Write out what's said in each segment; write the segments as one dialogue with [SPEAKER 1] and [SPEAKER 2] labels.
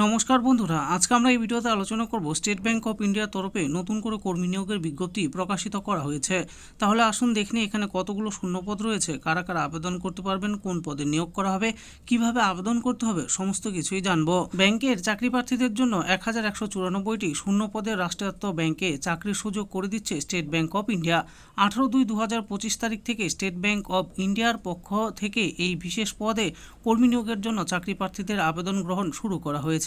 [SPEAKER 1] নমস্কার বন্ধুরা, আজকে আমরা এই ভিডিওতে আলোচনা করব স্টেট ব্যাংক অফ ইন্ডিয়ার তরফে নতুন করে কর্মী নিয়োগের বিজ্ঞপ্তি প্রকাশিত করা হয়েছে। তাহলে আসুন দেখে নিই এখানে কতগুলো শূন্যপদ রয়েছে, কারা কারা আবেদন করতে পারবেন, কোন পদে নিয়োগ করা হবে, কিভাবে আবেদন করতে হবে, সমস্ত কিছুই জানবো। ব্যাংকের চাকরি প্রার্থীদের জন্য 1194টি শূন্য পদের রাষ্ট্রায়ত্ত ব্যাংকে চাকরির সুযোগ করে দিচ্ছে স্টেট ব্যাংক অফ ইন্ডিয়া। 18/2/2025 তারিখ থেকে স্টেট ব্যাংক অফ ইন্ডিয়ার পক্ষ থেকে এই বিশেষ পদে কর্মী নিয়োগের জন্য চাকরি প্রার্থীদের আবেদন গ্রহণ শুরু করা হয়েছে।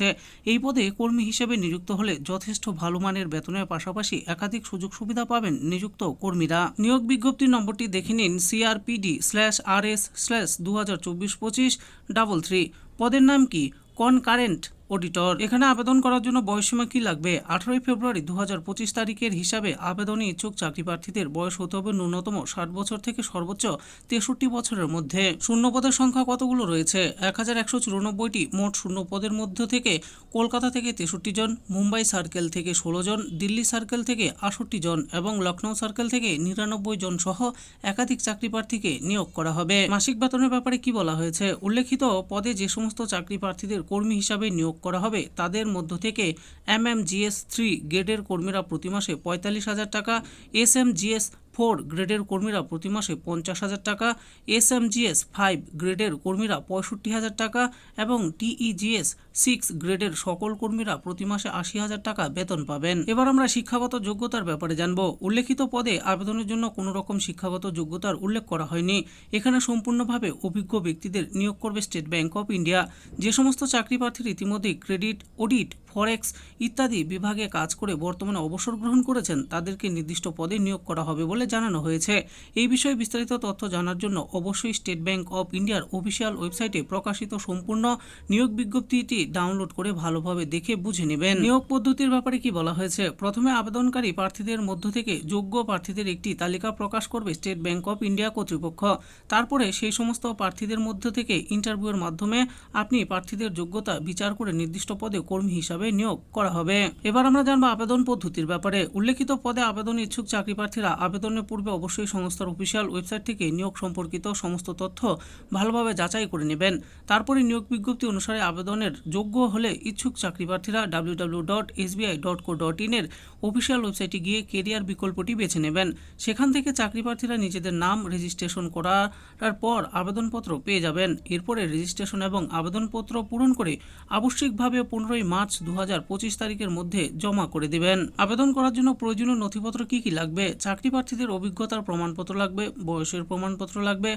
[SPEAKER 1] এই পদে কর্মী হিসেবে নিযুক্ত হলে যথেষ্ট ভালো মানের বেতনের পাশাপাশি একাধিক সুযোগ সুবিধা পাবেন নিযুক্ত কর্মীরা। নিয়োগ বিজ্ঞপ্তির নম্বরটি দেখে নিন CRPD/RS/2024-2533। পদের নাম কি? Concurrent auditor. এখানে আবেদন করার জন্য বয়সসীমা কি লাগবে? 18 ফেব্রুয়ারি 2025 তারিখের হিসাবে আবেদনে ইচ্ছুক চাকরি প্রার্থীদের বয়স হতে হবে ন্যূনতম 60 বছর থেকে সর্বোচ্চ 63 বছরের মধ্যে। শূন্য পদের সংখ্যা কতগুলো রয়েছে? 1194টি। মোট শূন্য পদের মধ্য থেকে কলকাতা থেকে 63 জন, মুম্বাই সার্কেল থেকে 16 জন, দিল্লি সার্কেল থেকে 68 জন এবং লখনৌ সার্কেল থেকে 99 জন সহ একাধিক চাকরি প্রার্থীকে নিয়োগ করা হবে। মাসিক বেতনের ব্যাপারে কি বলা হয়েছে? উল্লেখিত পদে যে সমস্ত চাকরি প্রার্থীদের কর্মী হিসাবে নিয়োগ করা হবে তাদের মধ্য থেকে MMGS 3 গ্রেডের কর্মীরা প্রতি মাসে 45,000 টাকা, SMGS 4 গ্রেডের কর্মীরা প্রতি মাসে 50,000 টাকা, SMGS 5 গ্রেডের কর্মীরা 65,000 টাকা এবং TEGS 6 গ্রেডের সকল কর্মীরা প্রতি মাসে 80,000 টাকা বেতন পাবেন। এবার আমরা শিক্ষাগত যোগ্যতার ব্যাপারে জানব। উল্লেখিত পদে আবেদনের জন্য কোনো রকম শিক্ষাগত যোগ্যতার উল্লেখ করা হয়নি। এখানে সম্পূর্ণভাবে অভিজ্ঞ ব্যক্তিদের নিয়োগ করবে স্টেট ব্যাংক অফ ইন্ডিয়া। যে সমস্ত চাকরি প্রার্থীর ইতিমধ্যেই ক্রেডিট, অডিট, ফরেক্স ইত্যাদি বিভাগে কাজ করে বর্তমানে অবসর গ্রহণ করেছেন তাদেরকে নির্দিষ্ট পদে নিয়োগ করা হবে বলে জানানো হয়েছে। এই বিষয়ে বিস্তারিত তথ্য জানার জন্য অবশ্যই স্টেট ব্যাংক অফ ইন্ডিয়ার অফিসিয়াল ওয়েবসাইটে প্রকাশিত সম্পূর্ণ নিয়োগ বিজ্ঞপ্তিটি ডাউনলোড করে ভালোভাবে দেখে বুঝে নেবেন। নিয়োগ পদ্ধতির ব্যাপারে কি বলা হয়েছে? প্রথমে আবেদনকারী প্রার্থীদের মধ্য থেকে যোগ্য প্রার্থীদের একটি তালিকা প্রকাশ করবে স্টেট ব্যাংক অফ ইন্ডিয়া কর্তৃপক্ষ। তারপরে সেই সমস্ত প্রার্থীদের মধ্য থেকে ইন্টারভিউয়ের মাধ্যমে আপনি প্রার্থীদের যোগ্যতা বিচার করে নির্দিষ্ট পদে কর্মী হিসাবে নিয়োগ করা হবে। এবার আমরা জানবো আবেদন পদ্ধতির ব্যাপারে। উল্লেখিত পদে আবেদন ইচ্ছুক চাকরি প্রার্থীরা আবেদনের পূর্বে অবশ্যই সংস্থার অফিসিয়াল ওয়েবসাইট থেকে নিয়োগ সম্পর্কিত সমস্ত তথ্য ভালোভাবে যাচাই করে নেবেন। তারপরে নিয়োগ বিজ্ঞপ্তি অনুসারে আবেদনের যোগ্য হলে ইচ্ছুক চাকরি প্রার্থীরা www.sbi.co.in এর অফিসিয়াল ওয়েবসাইটে গিয়ে কেরিয়ার বিকল্পটি বেছে নেবেন। সেখান থেকে চাকরি প্রার্থীরা নিজেদের নাম রেজিস্ট্রেশন করার পর আবেদনপত্র পেয়ে যাবেন। এরপরে রেজিস্ট্রেশন এবং আবেদনপত্র পূরণ করে আবশ্যিকভাবে 15 মার্চ 2025 তারিখের মধ্যে জমা করে দেবেন। আবেদন করার জন্য প্রয়োজনীয় নথিপত্র কি কি লাগবে? চাকরি প্রার্থীদের অভিজ্ঞতার প্রমাণপত্র লাগবে, বয়সের প্রমাণপত্র লাগবে,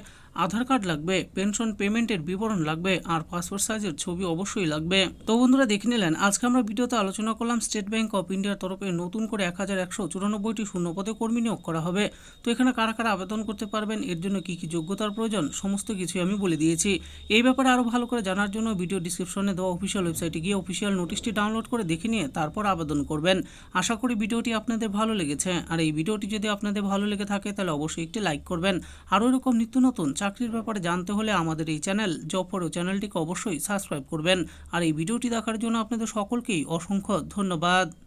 [SPEAKER 1] আধার কার্ড লাগবে, পেনশন পেমেন্টের বিবরণ লাগবে আর পাসপোর্ট সাইজের ছবি অবশ্যই লাগবে। তো বন্ধুরা দেখে নিলেন, আজকে আমরা ভিডিওতে আলোচনা করলাম স্টেট ব্যাংক অফ ইন্ডিয়ার তরফে নতুন করে 1194টি শূন্য পদে কর্মী নিয়োগ করা হবে। তো এখানে কারা কারা আবেদন করতে পারবেন, এর জন্য কি কি যোগ্যতার প্রয়োজন, সমস্ত কিছুই আমি বলে দিয়েছি। এই ব্যাপারে আরও ভালো করে জানার জন্য ভিডিও ডিসক্রিপশনে দেওয়া অফিসিয়াল ওয়েবসাইটে গিয়ে অফিসিয়াল নোটিশটি ডাউনলোড করে দেখে নিয়ে তারপর আবেদন করবেন। আশা করি ভিডিওটি আপনাদের ভালো লেগেছে। আর এই ভিডিওটি যদি আপনাদের ভালো লেগে থাকে তাহলে অবশ্যই একটি লাইক করবেন। আরও এরকম নিত্য নতুন চাকরির ব্যাপারে জানতে হলে আমাদের এই চ্যানেল জব ফর ইউ চ্যানেলটিকে অবশ্যই সাবস্ক্রাইব করবেন। আর এই ভিডিওটি দেখার জন্য আপনাদের সকলকেই অসংখ্য ধন্যবাদ।